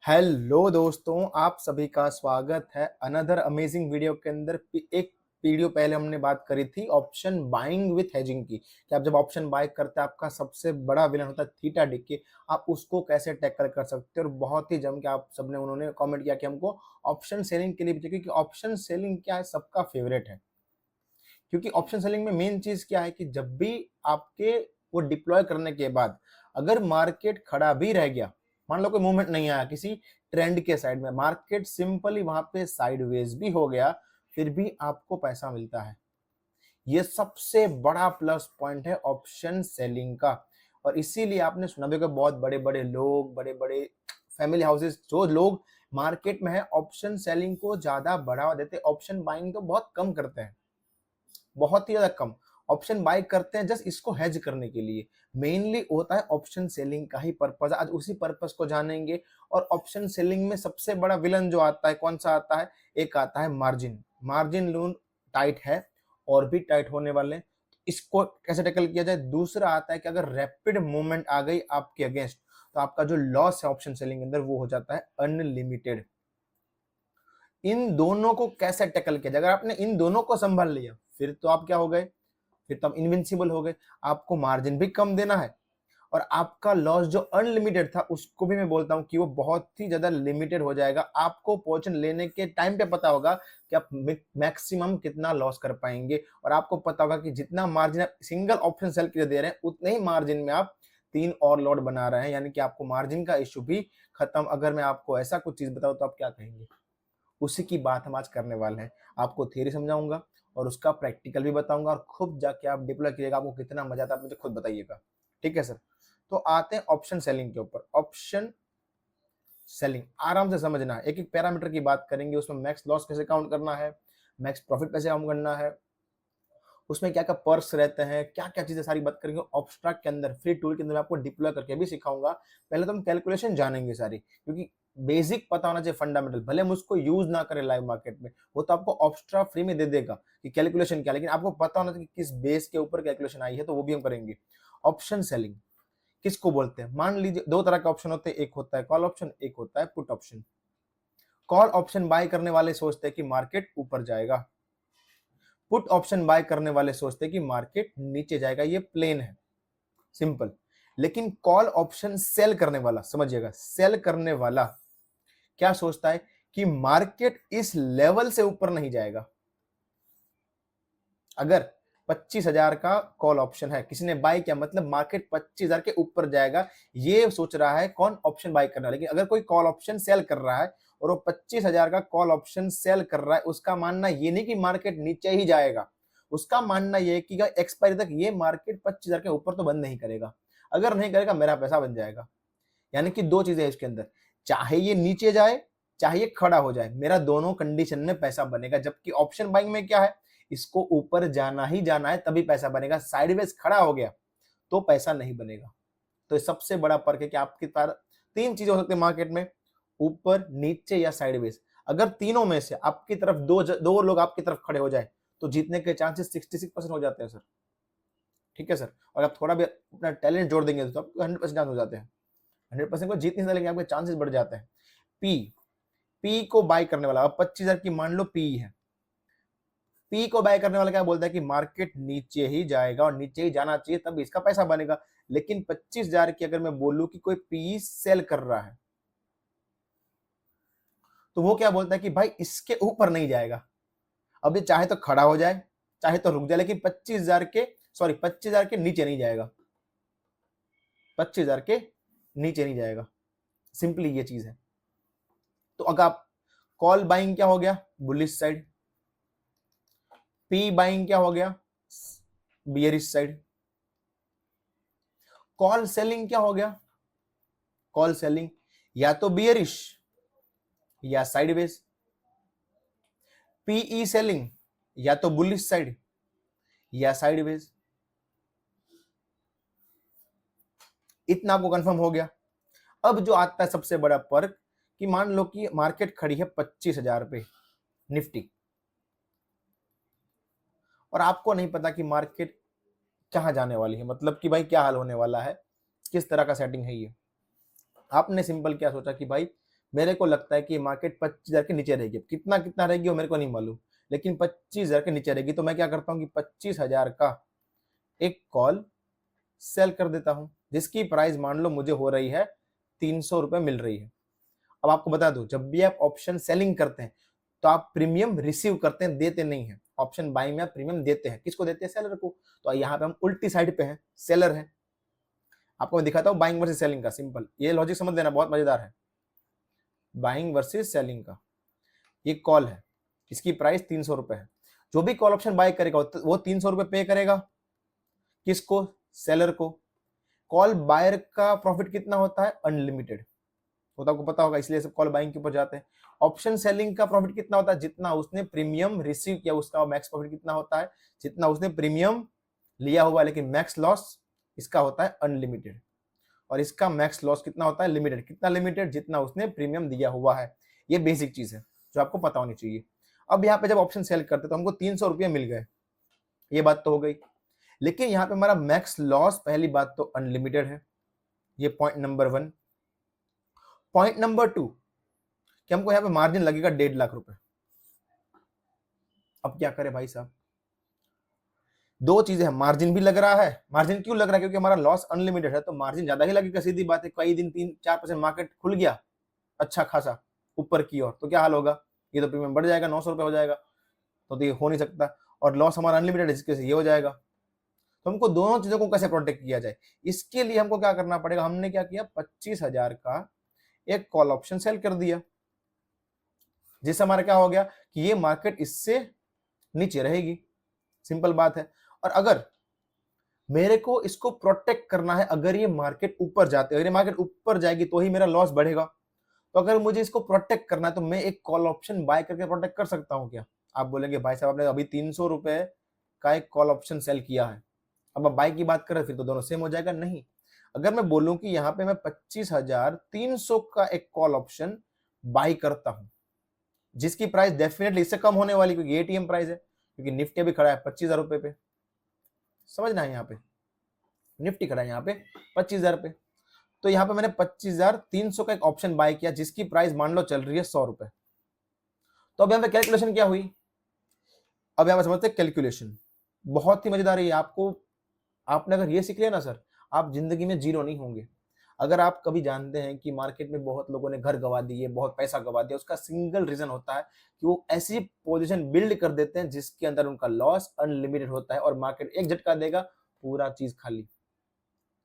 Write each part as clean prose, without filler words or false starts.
Hello दोस्तों, आप सभी का स्वागत है अनदर अमेजिंग वीडियो के अंदर। एक वीडियो पहले हमने बात करी थी ऑप्शन बाइंग विथ हेजिंग की, कि आप जब ऑप्शन बाय करते हैं आपका सबसे बड़ा विलन होता है थीटा डिके, आप उसको कैसे टैकल कर सकते हैं। और बहुत ही जम के आप सबने उन्होंने कमेंट किया कि हमको ऑप्शन सेलिंग के लिए भी चाहिए, क्योंकि ऑप्शन सेलिंग क्या है, सबका फेवरेट है। क्योंकि ऑप्शन सेलिंग में मेन चीज क्या है कि जब भी आपके वो डिप्लॉय करने के बाद अगर मार्केट खड़ा भी रह गया, मान लो कोई मूवमेंट नहीं आया किसी ट्रेंड के साइड में, मार्केट सिंपली वहां पे साइडवेज भी हो गया, फिर भी आपको पैसा मिलता है। ये सबसे बड़ा प्लस पॉइंट है ऑप्शन सेलिंग का। और इसीलिए आपने सुना भी होगा बहुत बड़े बड़े लोग, बड़े बड़े फैमिली हाउसेस, जो लोग मार्केट में है ऑप्शन सेलिंग को ज्यादा बढ़ावा देते, ऑप्शन बाइंग तो बहुत कम करते हैं, बहुत ही ज्यादा कम ऑप्शन बाय करते हैं जस्ट इसको हेज करने के लिए। मेनली होता है ऑप्शन सेलिंग का ही पर्पस, आज उसी पर्पस को जानेंगे। और ऑप्शन सेलिंग में सबसे बड़ा विलन जो आता है कौन सा आता है, एक आता है मार्जिन। मार्जिन लोन टाइट है और भी टाइट होने वाले हैं, इसको कैसे टैकल किया जाए। दूसरा आता है कि अगर रैपिड मूवमेंट आ गई आपके अगेंस्ट, तो आपका जो लॉस है ऑप्शन सेलिंग के अंदर वो हो जाता है अनलिमिटेड। इन दोनों को कैसे टैकल किया जाए, अगर आपने इन दोनों को संभाल लिया फिर तो आप क्या हो गए, फिर तो आप इनविंसिबल हो गए। आपको मार्जिन भी कम देना है और आपका लॉस जो अनलिमिटेड था उसको भी मैं बोलता हूं कि वो बहुत ही ज्यादा लिमिटेड हो जाएगा। आपको पोजीशन लेने के टाइम पे पता होगा कि आप मैक्सिमम कितना लॉस कर पाएंगे, और आपको पता होगा कि जितना मार्जिन आप सिंगल ऑप्शन सेल के लिए दे रहे हैं उतने ही मार्जिन में आप 3 और लॉट बना रहे हैं, यानी कि आपको मार्जिन का इश्यू भी खत्म। अगर मैं आपको ऐसा कुछ चीज बताऊं तो आप क्या कहेंगे, उसी की बात हम आज करने वाले हैं। आपको थियरी समझाऊंगा और उसका प्रैक्टिकल भी बताऊंगा, और खुद जाके आप डिप्लॉय करिएगा, आपको कितना मजा आता है आप मुझे खुद बताइएगा। ठीक है सर, तो आते हैं ऑप्शन सेलिंग के ऊपर। ऑप्शन सेलिंग आराम से समझना है, एक एक पैरामीटर की बात करेंगे, उसमें मैक्स लॉस कैसे काउंट करना है, मैक्स प्रॉफिट कैसे काउंट करना है, उसमें क्या क्या पर्क्स रहते हैं, क्या क्या चीजें सारी बात करेंगे। ऑब्स्ट्रैक्ट के अंदर फ्री टूल के अंदर आपको डिप्लॉय करके भी सिखाऊंगा। पहले तो हम कैलकुलेशन जानेंगे सारी, क्योंकि बेसिक पता होना चाहिए फंडामेंटल, भले हम उसको यूज ना करें लाइव मार्केट में, वो तो आपको ऑब्स्ट्रा फ्री में दे देगा कि कैलकुलेशन क्या, लेकिन आपको पता होना चाहिए कि किस बेस के ऊपर कैलकुलेशन आई है, तो वो भी हम करेंगे। ऑप्शन सेलिंग किसको बोलते हैं, मान लीजिए दो तरह के ऑप्शन होते हैं, एक होता है कॉल ऑप्शन, एक होता है put option. Call option buy करने वाले सोचते हैं कि मार्केट ऊपर जाएगा, पुट ऑप्शन बाय करने वाले सोचते हैं कि मार्केट नीचे जाएगा। ये प्लेन है, सिंपल। लेकिन कॉल ऑप्शन सेल करने वाला, समझिएगा, सेल करने वाला क्या सोचता है कि मार्केट इस लेवल से ऊपर नहीं जाएगा। अगर 25,000 का कॉल ऑप्शन है, किसी ने बाय किया, मतलब मार्केट 25,000 के ऊपर जाएगा, ये सोच रहा है कौन, ऑप्शन बाय करना। लेकिन अगर कोई कॉल ऑप्शन सेल कर रहा है और वो 25,000 का कॉल ऑप्शन सेल कर रहा है, उसका मानना ये नहीं कि मार्केट नीचे ही जाएगा, उसका मानना ये है कि एक्सपायरी तक ये मार्केट 25,000 के ऊपर तो बंद नहीं करेगा। अगर नहीं करेगा मेरा पैसा बन जाएगा। यानी कि दो चीजें हैं इसके अंदर, चाहे ये नीचे जाए चाहे ये खड़ा हो जाए, मेरा दोनों कंडीशन में पैसा बनेगा। जबकि ऑप्शन बाइंग में क्या है, इसको ऊपर जाना ही जाना है तभी पैसा बनेगा, साइडवेज खड़ा हो गया तो पैसा नहीं बनेगा। तो सबसे बड़ा फर्क है कि आपके पास तीन चीजें हो सकती है मार्केट में, ऊपर, नीचे या साइडवेज। अगर तीनों में से आपकी तरफ दो लोग आपकी तरफ खड़े हो जाए तो जीतने के चांसेस 66% हो जाते हैं सर। ठीक है सर, और आप थोड़ा भी अपना टैलेंट जोड़ देंगे तो आपको 100% चांस हो जाते हैं। 100% को जीत नहीं सकते, लेकिन आपके चांसेस बढ़ जाते हैं। पी, पी को बाय करने वाला, अब 25,000 की मान लो पी है, पी को बाय करने वाला क्या बोलता है कि मार्केट नीचे ही जाएगा और नीचे ही जाना चाहिए तब इसका पैसा बनेगा। लेकिन 25,000 की अगर मैं बोलूं कि कोई पी सेल कर रहा है, तो वो क्या बोलता है कि भाई इसके ऊपर नहीं जाएगा, अब ये चाहे तो खड़ा हो जाए चाहे तो रुक जाए, लेकिन 25,000 के नीचे नहीं जाएगा, 25,000 के नीचे नहीं जाएगा। सिंपली ये चीज है। तो अगर आप कॉल बाइंग क्या हो गया, बुलिश साइड, पी बाइंग क्या हो गया, बियरिश साइड। कॉल सेलिंग क्या हो गया, कॉल सेलिंग या तो बियरिश या साइडवेज। पीई सेलिंग या तो बुलिश साइड या साइडवेज। इतना आपको कंफर्म हो गया। अब जो आता है सबसे बड़ा फर्क, कि मान लो कि मार्केट खड़ी है 25,000 पे निफ्टी, और आपको नहीं पता कि मार्केट कहां जाने वाली है, मतलब कि भाई क्या हाल होने वाला है, किस तरह का सेटिंग है ये। आपने सिंपल क्या सोचा कि भाई मेरे को लगता है कि मार्केट 25,000 के नीचे रहेगी। कितना कितना रहेगी वो मेरे को नहीं मालूम, लेकिन 25,000 के नीचे रहेगी। तो मैं क्या करता हूँ कि 25,000 का एक कॉल सेल कर देता हूँ, जिसकी प्राइस मान लो मुझे हो रही है 300 रुपए मिल रही है। अब आपको बता दूं, जब भी आप ऑप्शन सेलिंग करते हैं तो आप प्रीमियम रिसीव करते हैं, देते नहीं है। ऑप्शन बाइंग में आप प्रीमियम देते हैं, किसको देते हैं? सेलर को। तो यहाँ पे हम उल्टी साइड पे हैं, सेलर है। आपको मैं दिखाता हूँ बाइंग वर्सेस सेलिंग का, सिंपल ये लॉजिक समझ लेना, बहुत मजेदार है। बाइंग वर्सेस सेलिंग का ये कॉल है, इसकी प्राइस 300 रुपए है। जो भी कॉल ऑप्शन बाय करेगा वो 300 रुपए पे करेगा, किसको? सेलर को। कॉल बायर का प्रॉफिट कितना होता है? अनलिमिटेड। वो तो आपको पता होगा, इसलिए सब कॉल बाइंग के ऊपर जाते हैं। ऑप्शन सेलिंग का प्रॉफिट कितना होता है? जितना उसने प्रीमियम रिसीव किया उसका मैक्स प्रॉफिट कितना होता है? जितना उसने प्रीमियम लिया हुआ, लेकिन मैक्स लॉस इसका होता है अनलिमिटेड। और इसका मैक्स लॉस कितना होता है? लिमिटेड। कितना लिमिटेड? जितना उसने प्रीमियम दिया हुआ है। ये बेसिक चीज है जो आपको पता होनी चाहिए। अब यहाँ पे जब ऑप्शन सेल करते तो हमको 300 रुपये मिल गए, ये बात तो हो गई। लेकिन यहाँ पे हमारा मैक्स लॉस, पहली बात तो अनलिमिटेड है, ये पॉइंट नंबर 1। पॉइंट नंबर 2 कि हमको यहाँ पे मार्जिन लगेगा 1.5 लाख रुपए। अब क्या करें भाई साहब? दो चीजें हैं, मार्जिन भी लग रहा है। मार्जिन क्यों लग रहा है? क्योंकि हमारा लॉस अनलिमिटेड है, तो मार्जिन ज्यादा ही लगेगा, सीधी बात है। कई दिन 3-4% मार्केट खुल गया अच्छा खासा ऊपर की ओर, तो क्या हाल होगा? ये तो प्रीमियम बढ़ जाएगा, 900 रुपए हो जाएगा। तो ये हो नहीं सकता। और लॉस हमारा अनलिमिटेड है, जिसके से ये हो जाएगा। तो हमको दोनों चीजों को कैसे प्रोटेक्ट किया जाए, इसके लिए हमको क्या करना पड़ेगा? हमने क्या किया, 25,000 का एक कॉल ऑप्शन सेल कर दिया, जिससे हमारा क्या हो गया कि ये मार्केट इससे नीचे रहेगी। सिंपल बात है। और अगर मेरे को इसको प्रोटेक्ट करना है, अगर ये मार्केट ऊपर जाते, अगर ये मार्केट ऊपर जाएगी तो ही मेरा लॉस बढ़ेगा। तो अगर मुझे इसको प्रोटेक्ट करना है तो मैं एक कॉल ऑप्शन बाय करके प्रोटेक्ट कर सकता हूं क्या? आप बोलेंगे भाई साहब आपने अभी 300 रुपए का एक कॉल ऑप्शन सेल किया है, अब आप बाय की बात करें फिर तो दोनों सेम हो जाएगा। नहीं, अगर मैं बोलूं कि यहाँ पे मैं 25,300 का एक कॉल ऑप्शन बाय करता हूं, जिसकी प्राइस डेफिनेटली इससे कम होने वाली, क्योंकि एटीएम प्राइस है, क्योंकि निफ्टी भी खड़ा है 25,000 रुपए पे। समझना है, यहाँ पे निफ्टी खड़ा है यहाँ पे 25,000 पे। तो यहाँ पे मैंने 25,300 का एक ऑप्शन बाय किया, जिसकी प्राइस मान लो चल रही है 100 रुपए। तो अब यहाँ पे कैलकुलेशन क्या हुई? अब यहाँ पे समझते हैं कैलकुलेशन, बहुत ही मजेदार है आपको। आपने अगर ये सीख लिया ना सर, आप जिंदगी में जीरो नहीं होंगे। अगर आप कभी जानते हैं कि मार्केट में बहुत लोगों ने घर गवा दिए, बहुत पैसा गवा दिया, उसका सिंगल रीजन होता है कि वो ऐसी पोजीशन बिल्ड कर देते हैं जिसके अंदर उनका लॉस अनलिमिटेड होता है, और मार्केट एक झटका देगा, पूरा चीज खाली।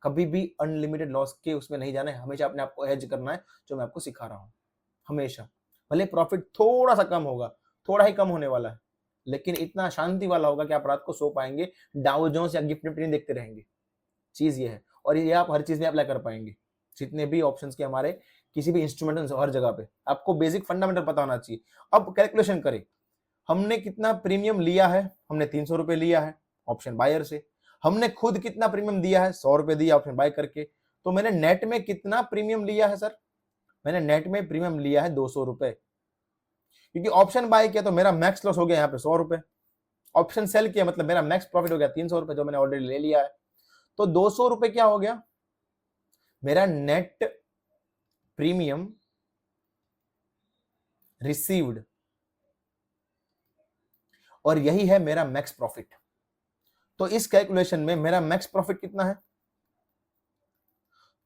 कभी भी अनलिमिटेड लॉस के उसमें नहीं जाना है, हमेशा अपने आप को हेज करना है, जो मैं आपको सिखा रहा हूं। हमेशा भले प्रॉफिट थोड़ा सा कम होगा, थोड़ा ही कम होने वाला है, लेकिन इतना शांति वाला होगा कि आप रात को सो पाएंगे, डाउ जोन्स या गिफ्ट निफ्टी देखते रहेंगे। चीज ये है, और ये आप हर चीज में अप्लाई कर पाएंगे। जितने भी ऑप्शंस के हमारे किसी भी इंस्ट्रूमेंट, हर जगह पे आपको बेसिक फंडामेंटल पता होना चाहिए। अब कैलकुलेशन करें, हमने कितना प्रीमियम लिया है? हमने 300 रुपए लिया है ऑप्शन बायर से। हमने खुद कितना प्रीमियम दिया है? 100 रुपए दिया ऑप्शन बाय करके। तो मैंने नेट में कितना प्रीमियम लिया है सर? मैंने नेट में प्रीमियम लिया है 200 रुपए, क्योंकि ऑप्शन बाय किया तो मेरा मैक्स लॉस हो गया यहाँ पे 100 रुपए। ऑप्शन सेल किया मतलब मेरा मैक्स प्रॉफिट हो गया 300 रुपए, जो मैंने ऑलरेडी ले लिया है। तो 200 रुपए क्या हो गया? मेरा नेट प्रीमियम रिसीव्ड, और यही है मेरा मैक्स प्रॉफिट। तो इस कैलकुलेशन में मेरा मैक्स प्रॉफिट कितना है?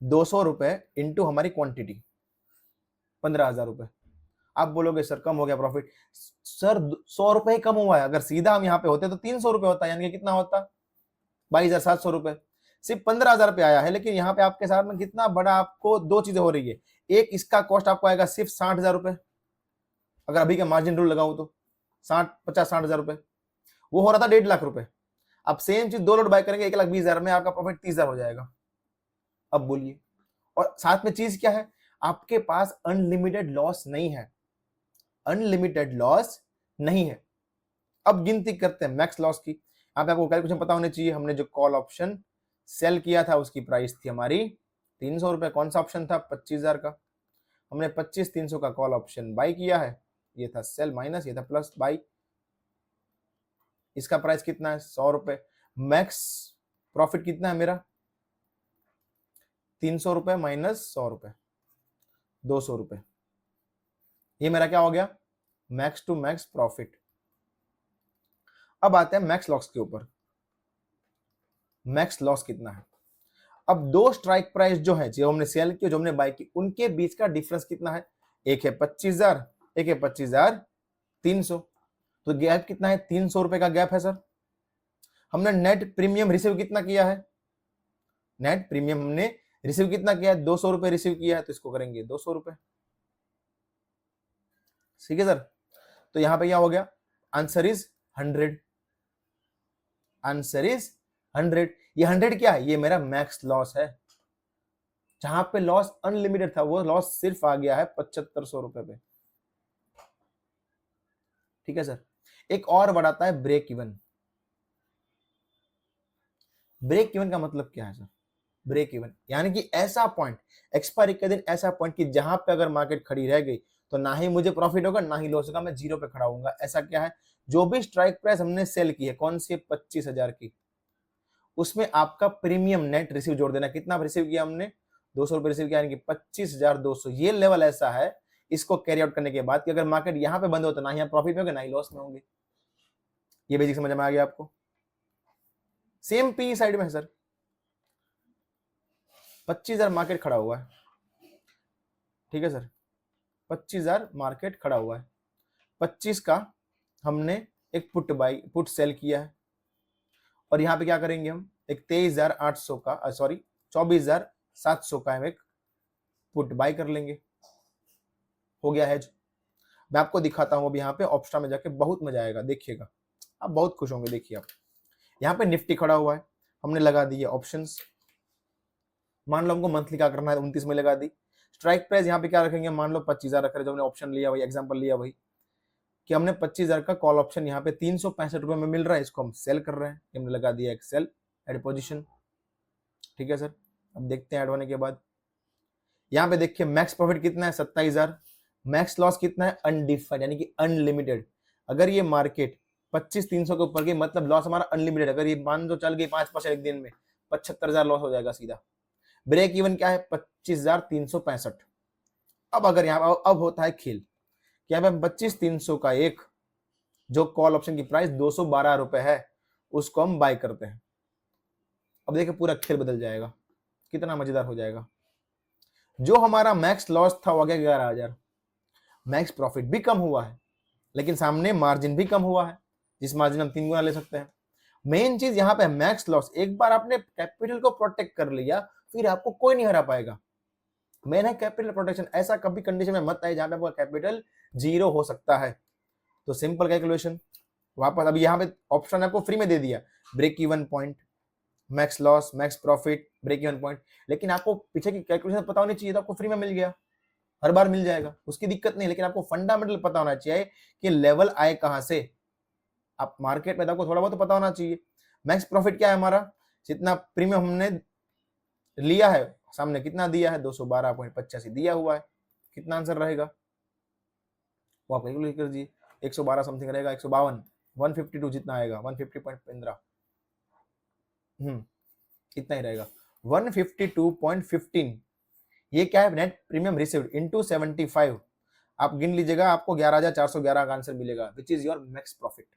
200 रुपए इंटू हमारी क्वांटिटी, 15,000 रुपए। आप बोलोगे सर कम हो गया प्रॉफिट। सर 100 रुपए ही कम हुआ है, अगर सीधा हम यहाँ पे होते तो 300 रुपए होता, यानी कि कितना होता? 22,700 रुपए। सिर्फ 15,000 रुपए आया है, लेकिन यहाँ पे आपके साथ में कितना बड़ा, आपको दो चीजें हो रही है। एक, इसका कॉस्ट आपको आएगा सिर्फ 60,000 रुपए, अगर अभी का मार्जिन रूल लगाऊं तो 50-60,000 रुपए। वो हो रहा था 1.5 लाख रुपए। अब सेम चीज 2 लोट बाय करेंगे 1,20,000 में, आपका प्रॉफिट 30,000 हो जाएगा। अब बोलिए, और साथ में चीज क्या है? आपके पास अनलिमिटेड लॉस नहीं है, अनलिमिटेड लॉस नहीं है। अब गिनती करते हैं मैक्स लॉस की। यहाँ पे आपको कैलकुलेशन पता होने चाहिए। हमने जो कॉल ऑप्शन सेल किया था उसकी प्राइस थी हमारी 300 रुपए। कौन सा ऑप्शन था? 25,000 का। हमने 25,300 का कॉल ऑप्शन बाय किया है, ये था सेल माइनस, ये था प्लस बाय। इसका प्राइस कितना है? 100 रुपए। मैक्स प्रॉफिट कितना है मेरा? 300 रुपए माइनस 100 रुपए, 200 रुपए। ये मेरा क्या हो गया, मैक्स टू मैक्स प्रॉफिट। अब आते हैं मैक्स लॉस के ऊपर। मैक्स लॉस कितना है? अब दो स्ट्राइक प्राइस जो है, जो हमने सेल की, जो हमने बाय की, उनके बीच का डिफरेंस कितना है? एक है 25,000, एक है 25,300। तो गैप कितना है? 300 रुपए का गैप है सर। हमने नेट प्रीमियम रिसीव कितना किया है? नेट प्रीमियम हमने रिसीव कितना किया है? 200 रुपए रिसीव किया है, तो इसको करेंगे 200 रुपए। ठीक है सर। तो यहां पे क्या हो गया? Answer is 100। Answer is 100। ये 100 क्या है? ये मेरा मैक्स लॉस है। जहां पे लॉस अनलिमिटेड था, वो लॉस सिर्फ आ गया है 7500 रुपए पे। ठीक है सर। एक और वर्ड आता है ब्रेक इवन। ब्रेक इवन का मतलब क्या है सर? ब्रेक इवन यानी कि ऐसा पॉइंट, एक्सपायरी के दिन ऐसा पॉइंट कि जहां पे अगर मार्केट खड़ी रह गई तो ना ही मुझे प्रॉफिट होगा ना ही लॉस होगा, मैं जीरो पे खड़ा होऊंगा। ऐसा क्या है? जो भी स्ट्राइक प्राइस हमने सेल की है, कौन सी? 25,000 की, उसमें आपका प्रीमियम नेट रिसीव जोड़ देना। कितना रिसीव किया हमने? 200 रुपए रिसीव किया, यानी कि 25,200। ये लेवल ऐसा है इसको कैरी आउट करने के बाद कि अगर मार्केट यहां पे बंद हो तो ना ही आप प्रॉफिट में होंगे ना ही लॉस में होंगे। ये बेसिक समझ में आ गया आपको? सेम पी साइड में है सर। 25,000 मार्केट खड़ा हुआ है। ठीक है सर, 25,000 मार्केट खड़ा हुआ है। 25 का हमने एक पुट सेल किया है, और यहां पे क्या करेंगे हम? एक 23,800 का, सॉरी 24,700 का हम एक पुट बाय कर लेंगे। हो गया हेज। मैं आपको दिखाता हूं अब यहाँ पे ऑप्शन में जाके, बहुत मजा आएगा, देखिएगा आप बहुत खुश होंगे। देखिए आप, यहाँ पे निफ्टी खड़ा हुआ है, हमने लगा दिए ऑप्शंस। मान लो हमको मंथली क्या करना है, 29 में लगा दी। स्ट्राइक प्राइस यहाँ पे क्या रखेंगे? मान लो 25,000 रख रहे, जो हमने ऑप्शन लिया वही एग्जांपल लिया वही, कि हमने 25,000 का कॉल ऑप्शन यहाँ पे 365 रुपए में मिल रहा है, इसको हम सेल कर रहे हैं। हमने लगा दिया एक सेल एड पोजिशन। ठीक है सर। अब देखते हैं ऐड होने के बाद, यहाँ पे देखिए मैक्स प्रॉफिट कितना है? 27,000। मैक्स लॉस कितना है? अनडिफाइंड, यानी कि अनलिमिटेड। अगर ये मार्केट 25,300 के ऊपर गई, मतलब लॉस हमारा अनलिमिटेड। अगर ये मान लो चल गई 5% एक दिन में, 75,000 लॉस हो जाएगा सीधा। ब्रेक इवन क्या है? 25,365। अब अगर यहाँ अब होता है खेल, क्या 25,300 का एक जो कॉल ऑप्शन की प्राइस 212 रुपए है, उसको हम बाय करते हैं। अब देखिए पूरा खेल बदल जाएगा, कितना मजेदार हो जाएगा। जो हमारा मैक्स लॉस था वो गया 11,000। मैक्स प्रॉफिट भी कम हुआ है, लेकिन सामने मार्जिन भी कम हुआ है, जिस मार्जिन हम 3 गुना ले सकते हैं। मेन चीज यहाँ पे मैक्स लॉस, एक बार आपने कैपिटल को प्रोटेक्ट कर लिया, फिर आपको कोई नहीं हरा पाएगा। मेन है कैपिटल प्रोटेक्शन। ऐसा कभी कंडीशन में मत आए जहां पे आपका कैपिटल जीरो हो सकता है। तो सिंपल कैलकुलेशन वापस, अभी यहाँ पे ऑप्शन आपको फ्री में दे दिया, break even point, max loss, max profit, break even point. लेकिन आपको पीछे की कैलकुलेशन पता होनी चाहिए, तो आपको फ्री में मिल गया, हर बार मिल जाएगा, उसकी दिक्कत नहीं। लेकिन आपको फंडामेंटल पता होना चाहिए कि लेवल आए कहां से। आप मार्केट में आपको थोड़ा बहुत तो पता होना चाहिए। मैक्स प्रॉफिट क्या है हमारा? जितना प्रीमियम हमने लिया है, सामने कितना दिया है? 212.85 दिया हुआ है। कितना आंसर रहेगा वो आप कैलकुलेट कर दीजिए। 112 समथिंग रहेगा, 152, 152 जितना आएगा, 150.15, इतना ही रहेगा, 152.15। ये क्या है? Net premium received into 75। आप गिन लीजिएगा, आपको 11,411 का आंसर मिलेगा, which is your max profit.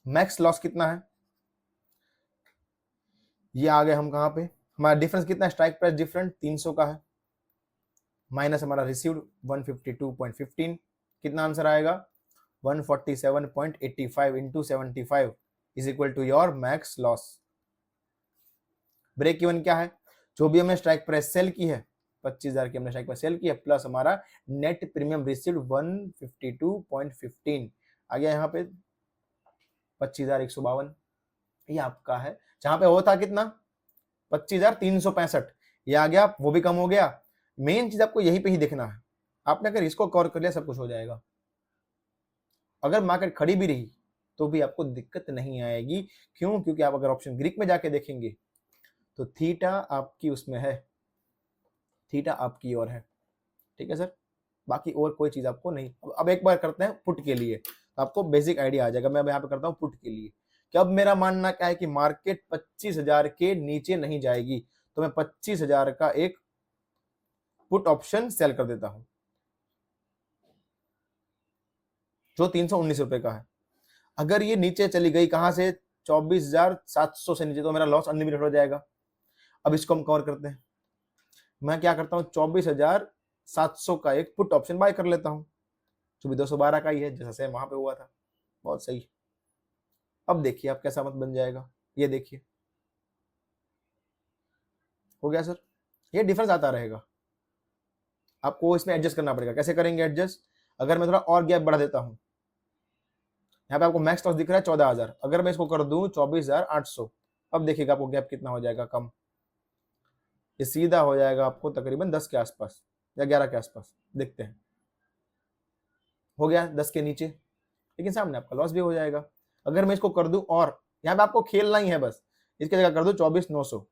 Max loss कितना है? ये आ गए हम कहां पे? हमारा डिफरेंस कितना है? स्ट्राइक प्राइस डिफरेंट 300 का है, माइनस हमारा रिसीव्ड 152.15। कितना आंसर आएगा? 147.85 into 75 is equal to your max loss. Break even क्या है? जो भी हमने स्ट्राइक प्राइस सेल की है, 25,000 की हमने स्ट्राइक प्राइस सेल की है, प्लस हमारा नेट प्रीमियम रिसीव्ड 152.15 आ गया यहाँ पे 25,152। ये आपका है। जहां पे वो था कितना? 25,365, ये आ गया, वो भी कम हो गया। मेन चीज आपको यहीं पे ही देखना है। आपने अगर इसको कवर कर लिया, सब कुछ हो जाएगा। अगर मार्केट खड़ी भी रही तो भी आपको दिक्कत नहीं आएगी। क्यों? क्योंकि आप अगर ऑप्शन ग्रीक में जाके देखेंगे तो थीटा आपकी उसमें है, थीटा आपकी ओर है। ठीक है सर, बाकी और कोई चीज आपको नहीं। अब एक बार करते हैं पुट के लिए, तो आपको बेसिक आइडिया आ जाएगा। मैं यहाँ पे करता हूँ पुट के लिए कि अब मेरा मानना क्या है कि मार्केट 25,000 के नीचे नहीं जाएगी, तो मैं 25,000 का एक पुट ऑप्शन सेल कर देता हूं। जो 319 रुपए का है। अगर ये नीचे चली गई कहां से, 24,700 से नीचे, तो मेरा लॉस अनलिमिटेड हो जाएगा। अब इसको हम कवर करते हैं। मैं क्या करता हूं, 24,700 का एक पुट ऑप्शन बाय कर लेता हूं, जो भी 212 का ही है, जैसा सेम वहां पे हुआ था। बहुत सही। अब देखिए आप कैसा मत बन जाएगा, ये देखिए हो गया सर। ये डिफरेंस आता रहेगा, आपको इसमें एडजस्ट करना पड़ेगा। कैसे करेंगे एडजस्ट, अगर मैं थोड़ा और गैप बढ़ा देता हूं, यहाँ पे आपको मैक्स लॉस दिख रहा है 14,000, अगर मैं इसको कर दूं 24,800, अब देखिएगा आपको गैप कितना हो जाएगा कम। ये सीधा हो जाएगा आपको तकरीबन 10 के आसपास या 11 के आसपास, देखते हैं। हो गया 10 के नीचे, लेकिन सामने आपका लॉस भी हो जाएगा। अगर मैं इसको कर दूं, और यहाँ पे आपको खेलना ही है बस, इसकी जगह कर दूं 24,900,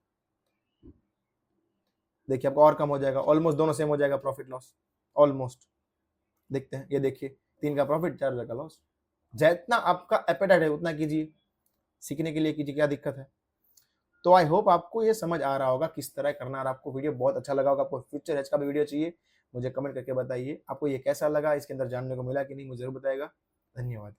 देखिए आपको और कम हो जाएगा, ऑलमोस्ट दोनों सेम हो जाएगा प्रॉफिट लॉस, ऑलमोस्ट। देखते हैं, ये देखिए 3 का प्रॉफिट, 4,000 का लॉस। जितना आपका एपेटाइट है उतना कीजिए, सीखने के लिए कीजिए, क्या दिक्कत है। तो आई होप आपको ये समझ आ रहा होगा किस तरह करना, और आपको वीडियो बहुत अच्छा लगा होगा। आपको फ्यूचर एज का भी वीडियो चाहिए, मुझे कमेंट करके बताइए आपको ये कैसा लगा, इसके अंदर जानने को मिला कि नहीं, मुझे जरूर बताएगा। धन्यवाद।